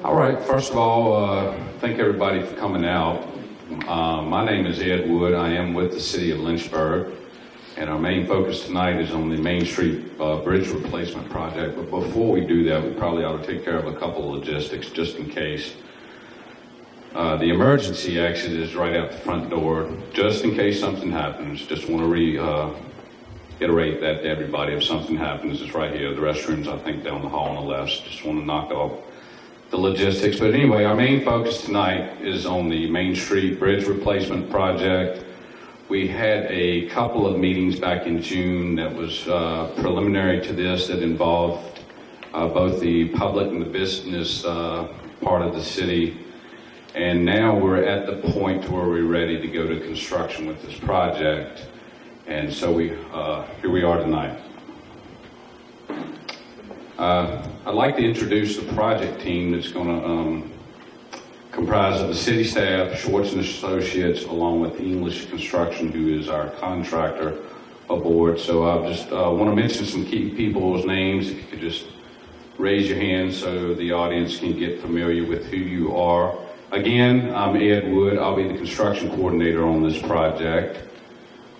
All right, first of all, thank everybody for coming out. My name is Ed Wood. I am with the City of Lynchburg, and our main focus tonight is on the Main Street Bridge Replacement Project. But before we do that, we probably ought to take care of a couple of logistics just in case. The emergency exit is right out the front door, just in case something happens. Just want to reiterate that to everybody. If something happens, it's right here. The restrooms, I think, down the hall on the left. Just want to knock off the logistics. But anyway, our main focus tonight is on the Main Street Bridge Replacement Project. We had a couple of meetings back in June that was preliminary to this that involved both the public and the business part of the city. And now we're at the point where we're ready to go to construction with this project. And so here we are tonight. I'd like to introduce the project team that's going to comprise of the city staff, Schwartz & Associates, along with English Construction, who is our contractor aboard. So I just want to mention some key people's names. If you could just raise your hand so the audience can get familiar with who you are. Again, I'm Ed Wood. I'll be the construction coordinator on this project.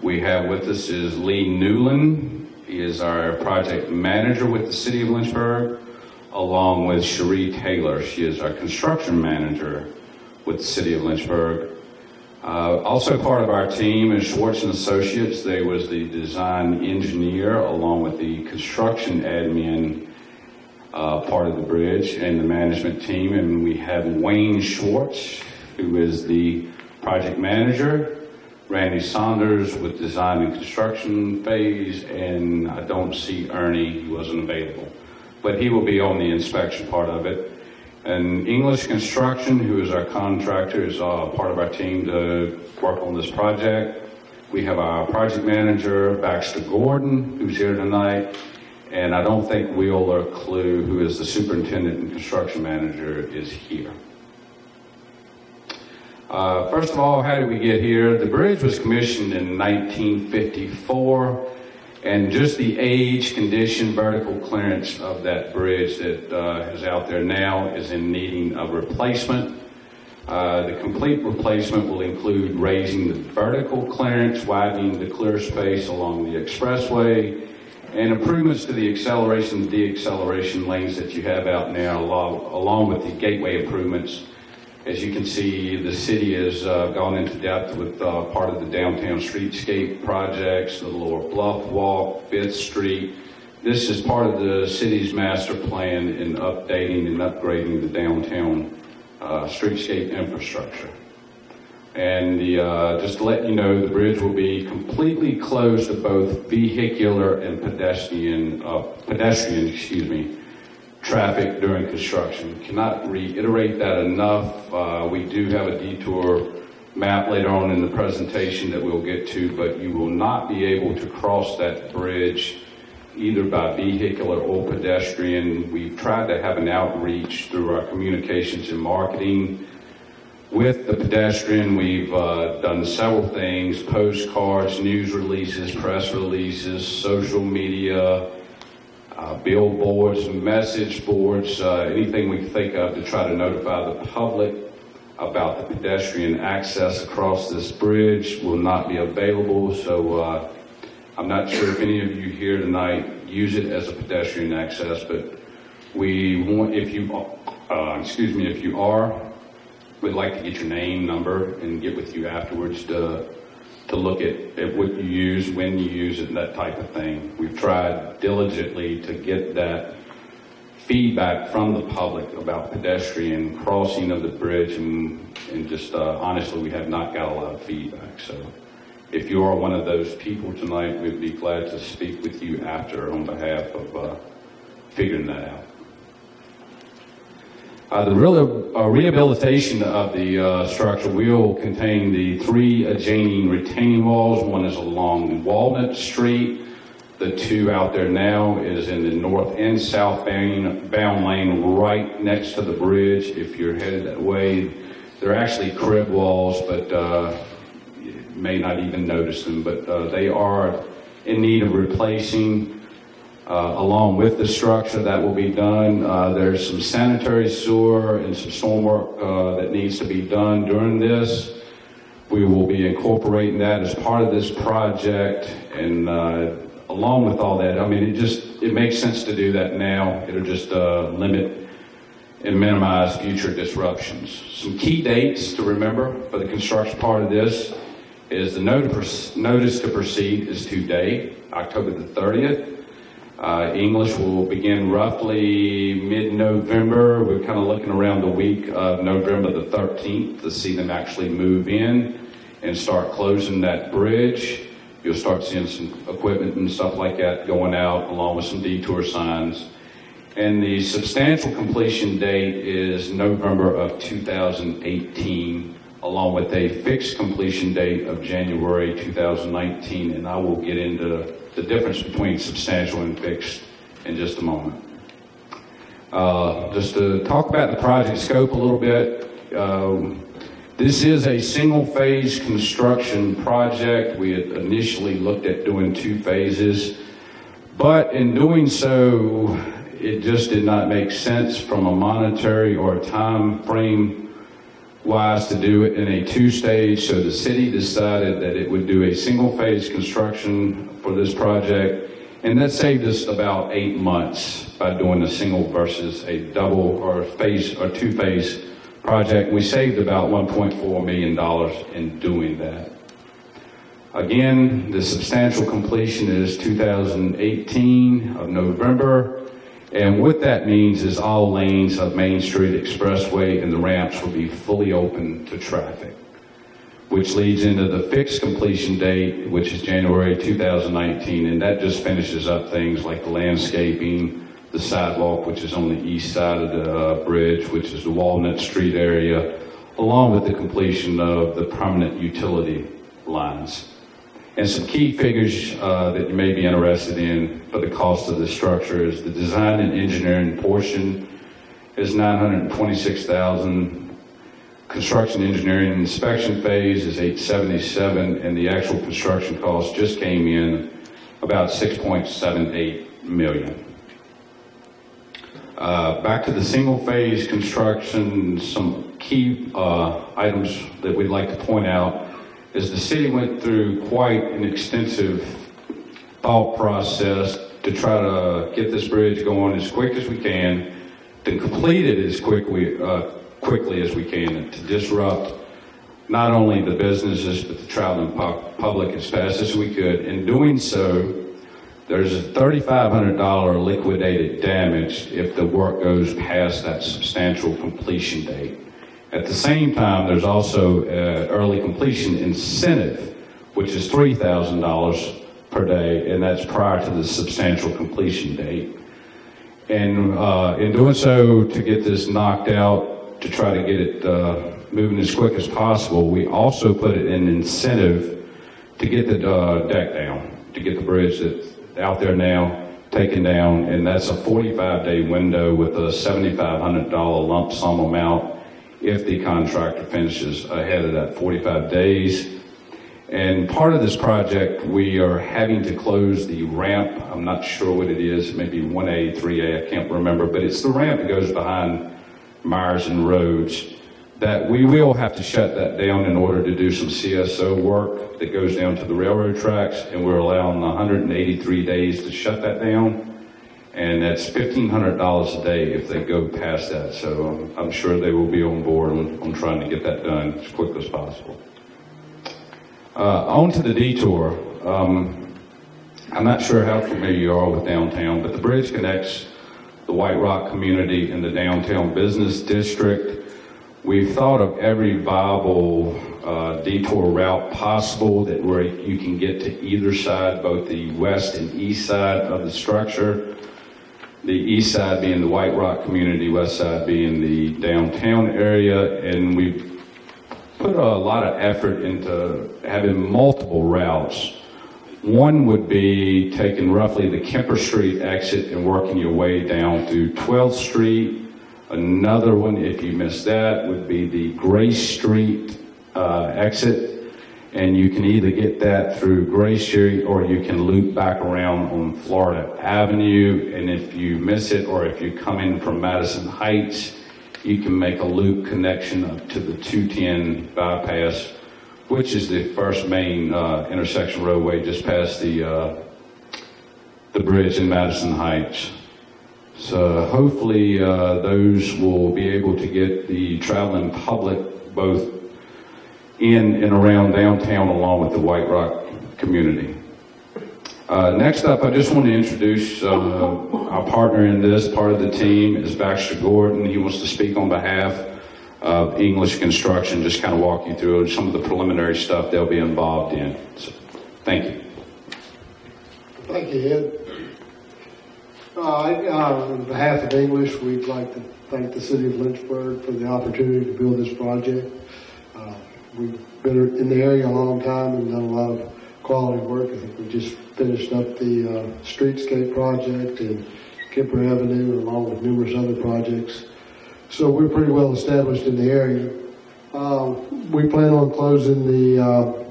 We have with us is Lee Newland. He is our project manager with the City of Lynchburg, along with Cherie Taylor. She is our construction manager with the City of Lynchburg. Also part of our team is Schwartz & Associates. They was the design engineer along with the construction admin part of the bridge and the management team. And we have Wayne Schwartz, who is the project manager. Randy Saunders with design and construction phase, and I don't see Ernie, he wasn't available. But he will be on the inspection part of it. And English Construction, who is our contractor, is part of our team to work on this project. We have our project manager, Baxter Gordon, who's here tonight. And I don't think Wheeler Clue, who is the superintendent and construction manager, is here. First of all, how did we get here? The bridge was commissioned in 1954, and just the age, condition, vertical clearance of that bridge that is out there now is in needing of replacement. The complete replacement will include raising the vertical clearance, widening the clear space along the expressway, and improvements to the acceleration and de-acceleration lanes that you have out now, along with the gateway improvements. As you can see, the city has gone into depth with part of the downtown streetscape projects, the Lower Bluff Walk, 5th Street. This is part of the city's master plan in updating and upgrading the downtown streetscape infrastructure. And just to let you know, the bridge will be completely closed to both vehicular and pedestrian traffic during construction. Cannot reiterate that enough. We do have a detour map later on in the presentation that we'll get to, but you will not be able to cross that bridge either by vehicular or pedestrian. We've tried to have an outreach through our communications and marketing. With the pedestrian, we've done several things: postcards, news releases, press releases, social media, billboards, message boards, anything we can think of to try to notify the public about the pedestrian access across this bridge will not be available. So I'm not sure if any of you here tonight use it as a pedestrian access, but we want, if you are, we'd like to get your name, number, and get with you afterwards to look at what you use, when you use it, and that type of thing. We've tried diligently to get that feedback from the public about pedestrian crossing of the bridge, and just honestly, we have not got a lot of feedback. So if you are one of those people tonight, we'd be glad to speak with you after on behalf of figuring that out. The rehabilitation of the structure will contain the 3 adjoining retaining walls. One is along Walnut Street. The 2 out there now is in the north and southbound lane right next to the bridge. If you're headed that way, they're actually crib walls, but you may not even notice them. But they are in need of replacing. along with the structure that will be done. There's some sanitary sewer and some storm work that needs to be done during this. We will be incorporating that as part of this project, and along with all that, I mean, it makes sense to do that now. It'll just limit and minimize future disruptions. Some key dates to remember for the construction part of this is the notice to proceed is today, October the 30th. English will begin roughly mid-November. We're kind of looking around the week of November the 13th to see them actually move in and start closing that bridge. You'll start seeing some equipment and stuff like that going out, along with some detour signs. And the substantial completion date is November of 2018, along with a fixed completion date of January 2019. And I will get into the difference between substantial and fixed in just a moment. Just to talk about the project scope a little bit, this is a single phase construction project. We had initially looked at doing 2 phases, but in doing so, it just did not make sense from a monetary or a time frame wise to do it in a 2-stage, so the city decided that it would do a single phase construction for this project, and that saved us about 8 months by doing a single versus a double or phase or 2-phase project. We saved about $1.4 million in doing that. Again, the substantial completion is 2018 of November. And what that means is all lanes of Main Street Expressway and the ramps will be fully open to traffic, which leads into the fixed completion date, which is January 2019, and that just finishes up things like the landscaping, the sidewalk, which is on the east side of the bridge, which is the Walnut Street area, along with the completion of the permanent utility lines. And some key figures that you may be interested in for the cost of the structure is the design and engineering portion is $926,000. Construction engineering and inspection phase is $877,000, and the actual construction cost just came in about $6.78 million. Back to the single phase construction, some key items that we'd like to point out is the city went through quite an extensive thought process to try to get this bridge going as quick as we can, to complete it as quickly as we can, and to disrupt not only the businesses but the traveling public as fast as we could. In doing so, there's a $3,500 liquidated damage if the work goes past that substantial completion date. At the same time, there's also an early completion incentive, which is $3,000 per day, and that's prior to the substantial completion date. And in doing so, to get this knocked out, to try to get it moving as quick as possible, we also put it in incentive to get the deck down, to get the bridge that's out there now taken down, and that's a 45-day window with a $7,500 lump sum amount if the contractor finishes ahead of that 45 days. And part of this project, we are having to close the ramp. I'm not sure what it is, maybe 1A, 3A, I can't remember, but it's the ramp that goes behind Myers and Rhodes, that we will have to shut that down in order to do some CSO work that goes down to the railroad tracks, and we're allowing 183 days to shut that down. And that's $1,500 a day if they go past that. So I'm sure they will be on board on trying to get that done as quick as possible. On to the detour. I'm not sure how familiar you are with downtown, but the bridge connects the White Rock community and the downtown business district. We've thought of every viable detour route possible that where you can get to either side, both the west and east side of the structure. The east side being the White Rock community, west side being the downtown area, and we've put a lot of effort into having multiple routes. One would be taking roughly the Kemper Street exit and working your way down through 12th Street. Another one, if you missed that, would be the Grace Street exit. And you can either get that through Gray Street or you can loop back around on Florida Avenue. And if you miss it, or if you come in from Madison Heights, you can make a loop connection up to the 210 bypass, which is the first main intersection roadway just past the bridge in Madison Heights. So hopefully those will be able to get the traveling public both in and around downtown along with the White Rock community. Next up, I just want to introduce our partner in this part of the team is Baxter Gordon. He wants to speak on behalf of English Construction, just kind of walk you through some of the preliminary stuff they'll be involved in. So, thank you. Thank you, Ed. On behalf of English, we'd like to thank the City of Lynchburg for the opportunity to build this project. We've been in the area a long time and done a lot of quality work. I think we just finished up the streetscape project in Kipper Avenue along with numerous other projects. So we're pretty well established in the area. We plan on closing the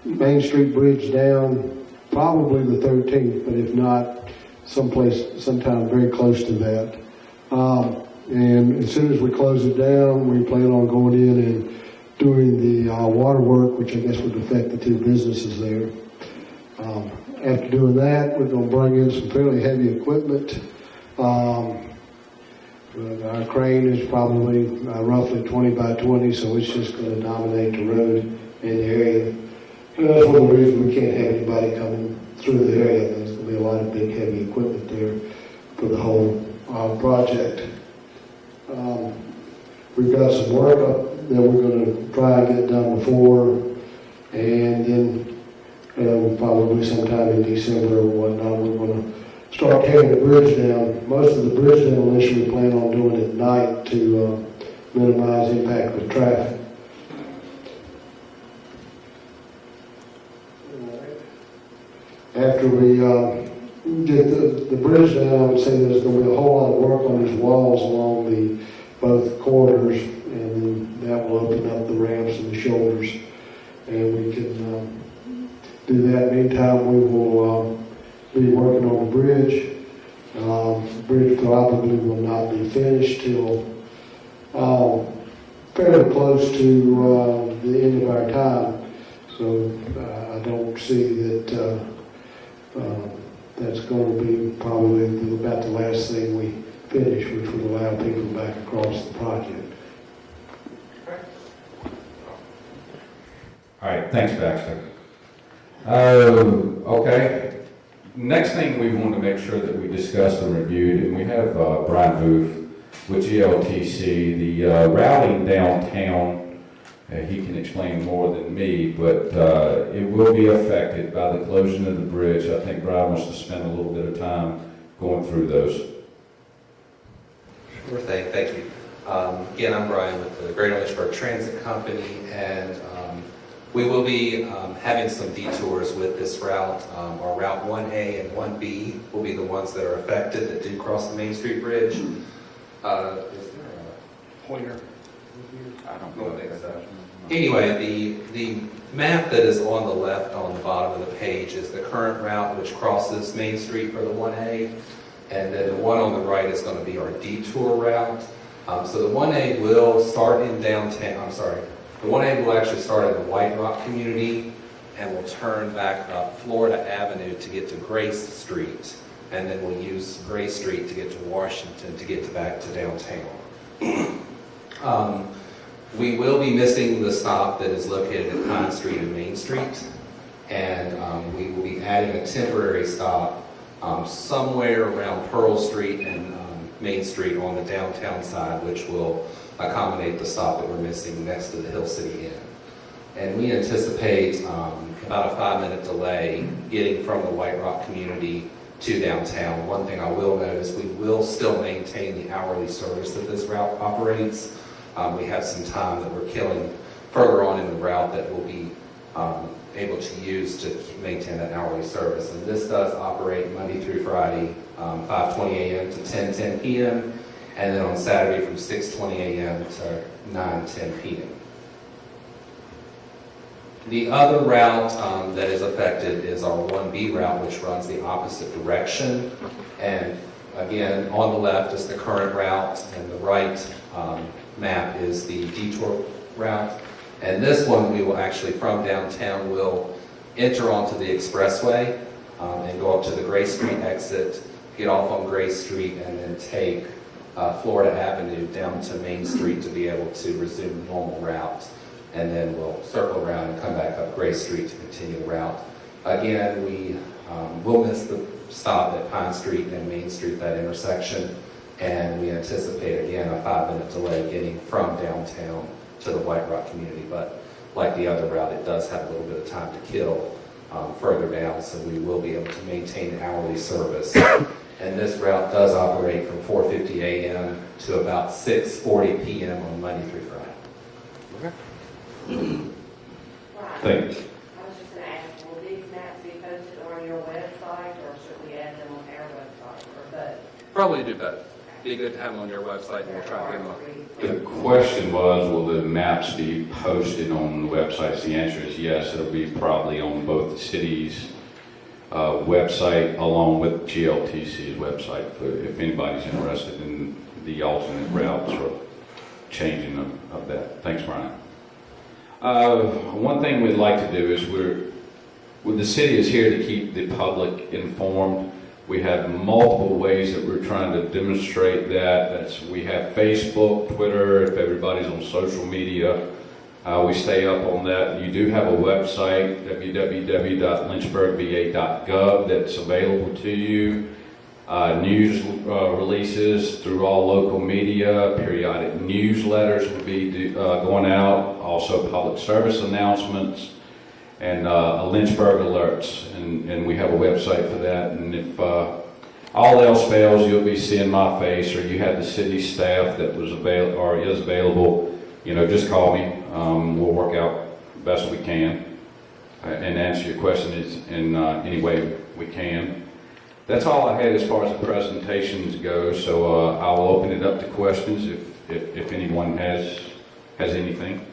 Main Street Bridge down probably the 13th, but if not, sometime very close to that. And as soon as we close it down, we plan on going in and doing the water work, which I guess would affect the two businesses there. After doing that, we're going to bring in some fairly heavy equipment. Our crane is probably roughly 20 by 20, so it's just going to dominate the road in the area. And that's one of the reasons we can't have anybody coming through the area. There's going to be a lot of big heavy equipment there for the whole project. We've got some work up that we're going to try and get done before, and then probably sometime in December or whatnot, we're going to start tearing the bridge down. Most of the bridge demolition we plan on doing at night to minimize impact with traffic. After we get the bridge down, I would say there's going to be a whole lot of work on these walls along both corridors, and then that will open up the ramps and the shoulders, and we can do that. Meantime, we will be working on the bridge. The bridge probably will not be finished till fairly close to the end of our time, so I don't see that that's going to be probably about the last thing we finish, which would allow people back across the project. All right, thanks, Baxter. Okay, next thing we want to make sure that we discussed and reviewed, and we have Brian Booth with GLTC, the routing downtown. He can explain more than me, but it will be affected by the closing of the bridge. I think Brian wants to spend a little bit of time going through those. Sure thing, thank you. Again, I'm Brian with the Greater Lynchburg Transit Company, and we will be having some detours with this route. Our Route 1A and 1B will be the ones that are affected that do cross the Main Street Bridge. Is there a pointer? I don't think so. Anyway, the map that is on the left on the bottom of the page is the current route which crosses Main Street for the 1A, and then the one on the right is going to be our detour route. So the 1A will start in downtown, the 1A will actually start in the White Rock community and will turn back up Florida Avenue to get to Grace Street, and then we'll use Grace Street to get to Washington to get back to downtown. We will be missing the stop that is located at Pine Street and Main Street, and we will be adding a temporary stop somewhere around Pearl Street and Main Street on the downtown side, which will accommodate the stop that we're missing next to the Hill City Inn. And we anticipate about a 5-minute delay getting from the White Rock community to downtown. One thing I will note is we will still maintain the hourly service that this route operates. We have some time that we're killing further on in the route that we'll be able to use to maintain that hourly service. And this does operate Monday through Friday, 5:20 a.m. to 10:10 p.m. and then on Saturday from 6:20 a.m. to 9:10 p.m. The other route that is affected is our 1B route, which runs the opposite direction. And again, on the left is the current route, and the right map is the Detour route. And this one, we will actually, from downtown, will enter onto the expressway and go up to the Gray Street exit, get off on Gray Street, and then take Florida Avenue down to Main Street to be able to resume normal route. And then we'll circle around and come back up Gray Street to continue the route. Again, we will miss the stop at Pine Street and Main Street, that intersection, and we anticipate, again, a 5-minute delay getting from downtown to the White Rock community. But like the other route, it does have a little bit of time to kill further down, so we will be able to maintain hourly service. And this route does operate from 4:50 a.m. to about 6:40 p.m. on Monday through Friday. Thanks. I was just going to ask, will these maps be posted on your website, or should we add them on our website, or both? Probably do both. Be good to have them on your website, and we'll try to get them up. The question was, will the maps be posted on the websites? The answer is yes. It'll be probably on both the city's website along with GLTC's website if anybody's interested in the alternate routes or changing of that. Thanks, Brian. One thing we'd like to do is the city is here to keep the public informed. We have multiple ways that we're trying to demonstrate that. We have Facebook, Twitter, if everybody's on social media, we stay up on that. You do have a website, www.lynchburgva.gov, that's available to you. News releases through all local media, periodic newsletters will be going out, also public service announcements, and Lynchburg alerts, and we have a website for that. And if all else fails, you'll be seeing my face, or you have the city staff that was available or is available. Just call me. We'll work out the best we can and answer your questions in any way we can. That's all I had as far as the presentations go. So I'll open it up to questions if anyone has anything.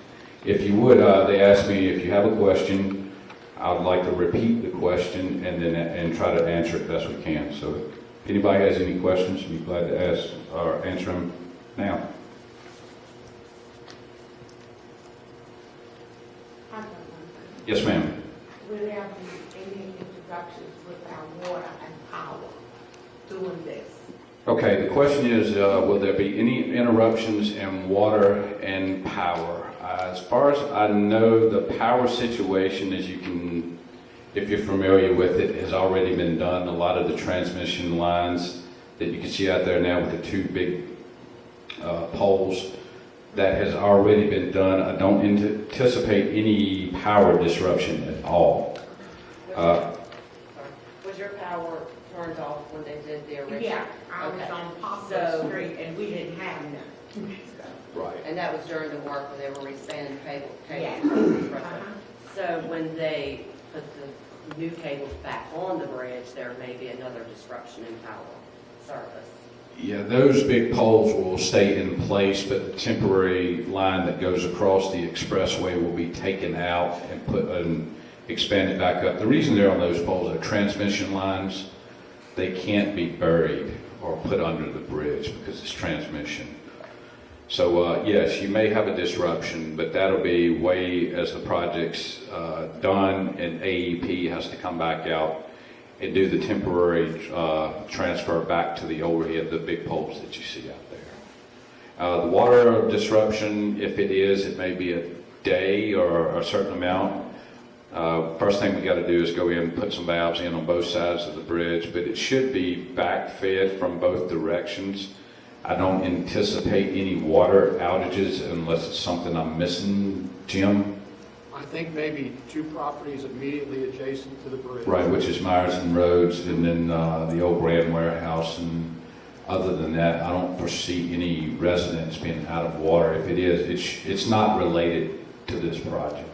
If you would, they asked me if you have a question, I would like to repeat the question and try to answer it best we can. So if anybody has any questions, I'd be glad to ask or answer them now. Yes, ma'am. Will there be any introductions with our water and power doing this? Okay, the question is, will there be any interruptions in water and power? As far as I know, the power situation, as you can, if you're familiar with it, has already been done. A lot of the transmission lines that you can see out there now with the two big poles, that has already been done. I don't anticipate any power disruption at all. Was your power turned off when they did the original? Yeah, I was Okay. on Poplar So- Street and we didn't have none. Right. And that was during the work when they were re-spanning cable. Yeah. So when they put the new cables back on the bridge, there may be another disruption in power service. Yeah, those big poles will stay in place, but the temporary line that goes across the expressway will be taken out and put and expanded back up. The reason they're on those poles are transmission lines. They can't be buried or put under the bridge because it's transmission. So yes, you may have a disruption, but that'll be way as the project's done, and AEP has to come back out and do the temporary transfer back to the overhead, the big poles that you see out there. The water disruption, if it is, it may be a day or a certain amount. First thing we got to do is go in and put some valves in on both sides of the bridge, but it should be backfed from both directions. I don't anticipate any water outages unless it's something I'm missing, Jim. I think maybe two properties immediately adjacent to the bridge. Right, which is Myers and Rhodes, and then the old Grand Warehouse. And other than that, I don't foresee any residents being out of water. If it is, it's not related to this project.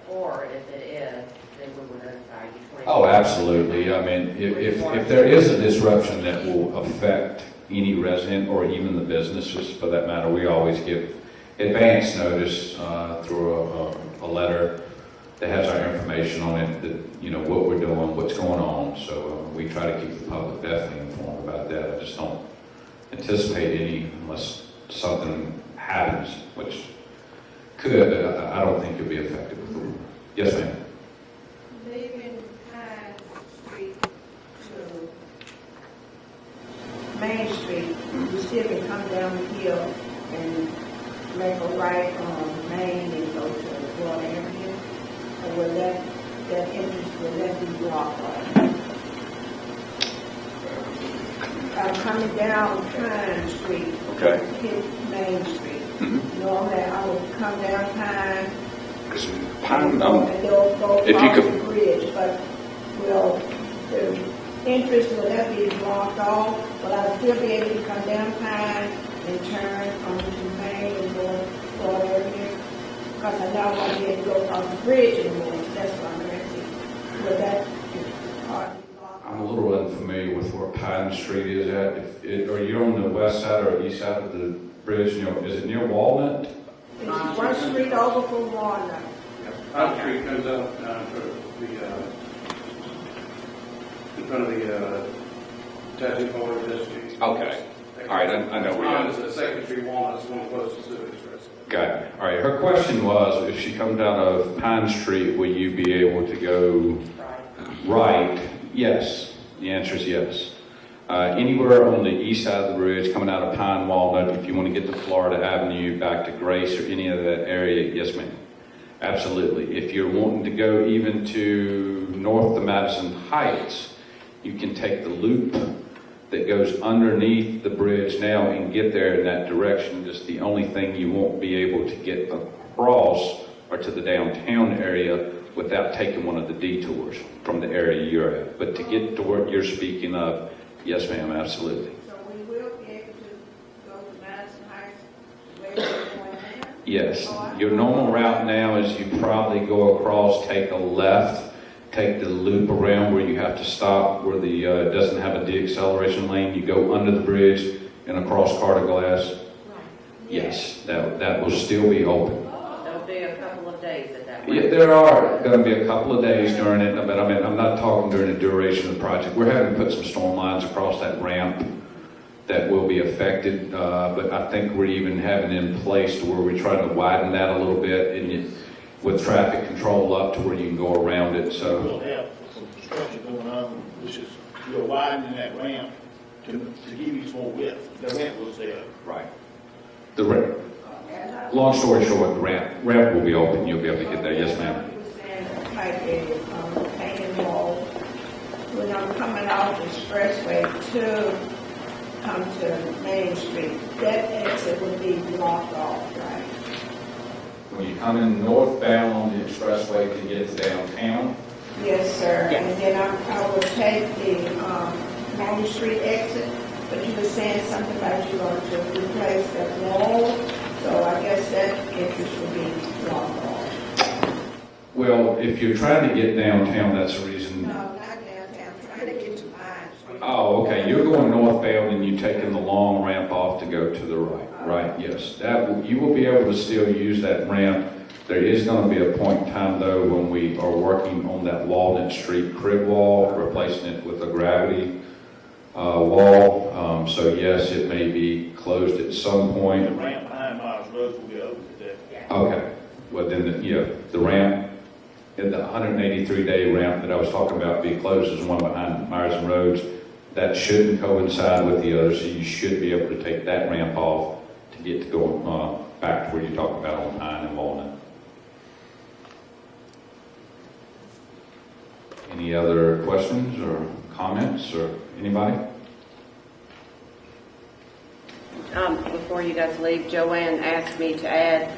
Or if it is, then we will notify you 24 Oh, absolutely. I mean, if there is a disruption that will affect any resident or even the businesses for that matter, we always give advance notice through a letter that has our information on it, that, you know, what we're doing, what's going on. So we try to keep the public definitely informed about that. I just don't anticipate any unless something happens, which could, but I don't think it'll be effective. Yes, ma'am. Leaving Pine Street to Main Street, you still can come down the hill and make a right on Main and go to the Water Avenue? Or will that entrance, will that be blocked off? Coming down Pine Street, Okay. hit Main Street. Normally, I would come down Pine Pine, and go if you across could- the bridge, but will the entrance, will that be blocked off? Will I still be able to come down Pine and turn onto Main and go Water Avenue? Because I don't want to be able to go across the bridge anymore, so that's what I'm asking. Will that part be blocked? I'm a little unfamiliar with where Pine Street is at. Are you on the west side or east side of the bridge? Is it near Walnut? It's one street over from Walnut. Pine Street comes up in front of the tattoo parlor district. Okay. All right, I know where you It's the Second Street Walnut's one closest to the express. Got it. All right, her question was, if she comes out of Pine Street, will you be able to go right? Yes. The answer is yes. Anywhere on the east side of the bridge, coming out of Pine Walnut, if you want to get to Florida Avenue, back to Grace or any of that area, yes, ma'am. Absolutely. If you're wanting to go even to north of Madison Heights, you can take the loop that goes underneath the bridge now and get there in that direction. Just the only thing you won't be able to get across or to the downtown area without taking one of the detours from the area you're at. But to get to what you're speaking of, yes, ma'am, absolutely. So we will be able to go to Madison Heights where we're going now? Yes. Your normal route now is you probably go across, take a left, take the loop around where you have to stop, where the doesn't have a de-acceleration lane. You go under the bridge and across Carter Glass. Right. Yes, that will still be open. There'll be a couple of days at that. Yeah, there are going to be a couple of days during it, but I mean, I'm not talking during the duration of the project. We're having to put some storm lines across that ramp that will be affected, but I think we're even having it in place to where we're trying to widen that a little bit and with traffic control up to where you can go around it. So We'll have some construction going on, which is, you're widening that ramp to give you some more width. The ramp was there. right, the ramp. Long story short, the ramp will be open. You'll be able to get there. Yes, ma'am. You were saying like a retaining wall. When I'm coming off the expressway to come to Main Street, that exit would be blocked off, right? When you come in northbound on the expressway to get to downtown, Yes, sir. Yes. And then I will take the Main Street exit, but you were saying something about you going to replace that wall, so I guess that entrance will be blocked off. well, if you're trying to get downtown, that's the reason. No, not downtown, I'm trying to get to Pine Street. Oh, okay. You're going northbound and you're taking the long ramp off to go to the right. Right, yes. You will be able to still use that ramp. There is going to be a point in time, though, when we are working on that Walnut Street crib wall, replacing it with a gravity wall. So, yes, it may be closed at some The point. ramp behind Miles Road will be open today. Okay. Well, then, the ramp, in the 183-day ramp that I was talking about being closed is one behind Myers and Rhodes. That shouldn't coincide with the other, so you should be able to take that ramp off to get to go back to where you're talking about on Pine and Walnut. Any other questions or comments or anybody? Before you guys leave, Joanne asked me to add,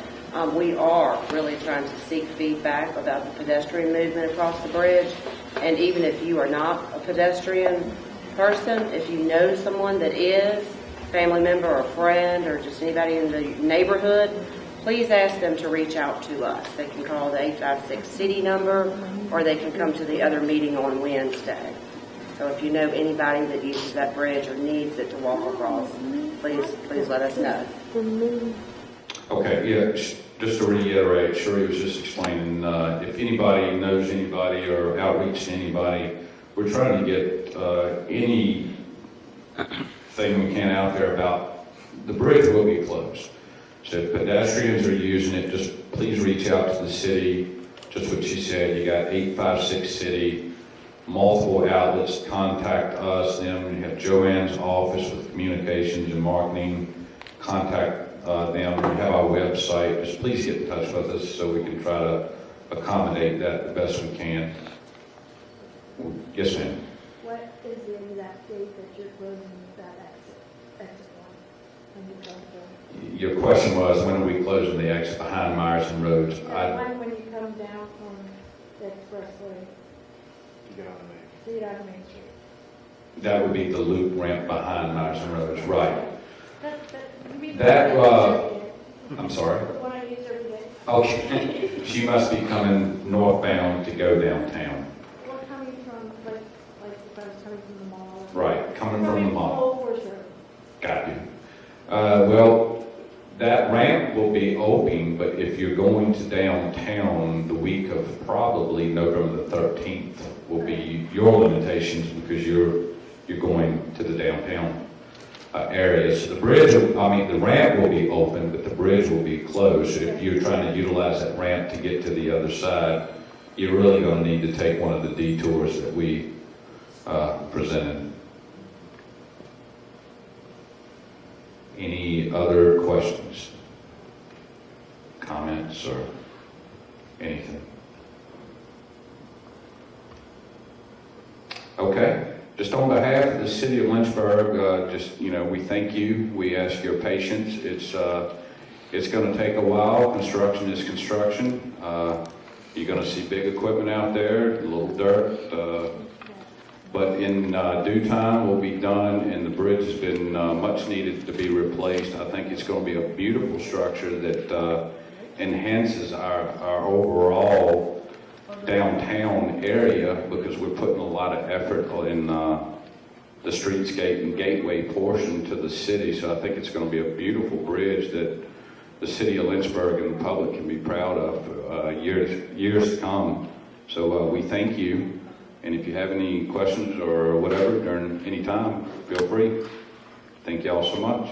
we are really trying to seek feedback about the pedestrian movement across the bridge. And even if you are not a pedestrian person, if you know someone that is, family member or friend or just anybody in the neighborhood, please ask them to reach out to us. They can call the 856 city number or they can come to the other meeting on Wednesday. So if you know anybody that uses that bridge or needs it to walk across, please let us know. Okay, yeah, just to reiterate, Sherry was just explaining, if anybody knows anybody or outreach to anybody, we're trying to get anything we can out there about the bridge will be closed. So if pedestrians are using it, just please reach out to the city. Just what she said, you got 856 City, multiple outlets, contact us, them. You have Joanne's office with communications and marketing, contact them. We have our website. Just please get in touch with us so we can try to accommodate that the best we can. Yes, ma'am. What is the exact date that you're closing that exit one? When you close the- Your question was, when are we closing the exit behind Myerson Road? When you come down from the expressway, so you don't Main Street. That would be the loop ramp behind Myerson Road, right? You mean That, the one I use every day? I'm sorry? The one I use every day? Okay. She must be coming northbound to go downtown. Or coming from, like if I was coming from the mall? Right, coming from the mall. Old Forest Road. Got you. Well, that ramp will be open, but if you're going to downtown, the week of probably November the 13th will be your limitations because you're going to the downtown area. So the bridge, the ramp will be open, but the bridge will be closed. So if you're trying to utilize that ramp to get to the other side, you're really going to need to take one of the detours that we presented. Any other questions, comments, or anything? Okay, just on behalf of the city of Lynchburg, we thank you. We ask your patience. It's going to take a while. Construction is construction. You're going to see big equipment out there, a little dirt. But in due time, will be done, and the bridge has been much needed to be replaced. I think it's going to be a beautiful structure that enhances our overall downtown area because we're putting a lot of effort in the streetscape and gateway portion to the city. So I think it's going to be a beautiful bridge that the city of Lynchburg and the public can be proud of years to come. So we thank you. And if you have any questions or whatever during any time, feel free. Thank you all so much.